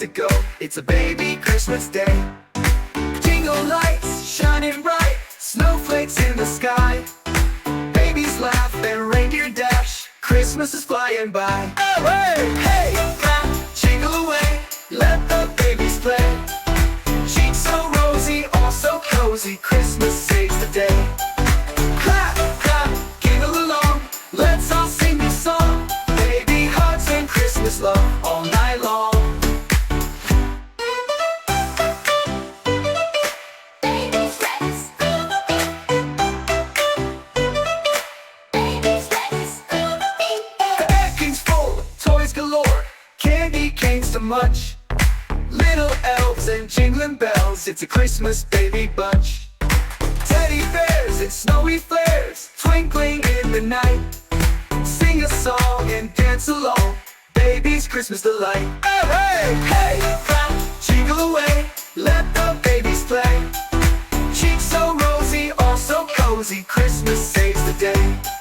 to go. It's a baby Christmas day. Jingle lights shining bright, snowflakes in the sky. Babies laugh and reindeer dash, Christmas is flying by. Oh, hey, hey, clap, jingle away, let the babies play. Cheeks so rosy, all so cozy, Christmas saves the day. Clap, clap, giggle along, let's all sing this song. Baby hugs and Christmas love all night long. Candy canes to munch, little elves and jingling bells, it's a Christmas baby bunch. Teddy bears and snowy flares, twinkling in the night. Sing a song and dance along, baby's Christmas delight. Oh, hey, hey, clap, jingle away, let the babies play. Cheeks so rosy, all so cozy, Christmas saves the day.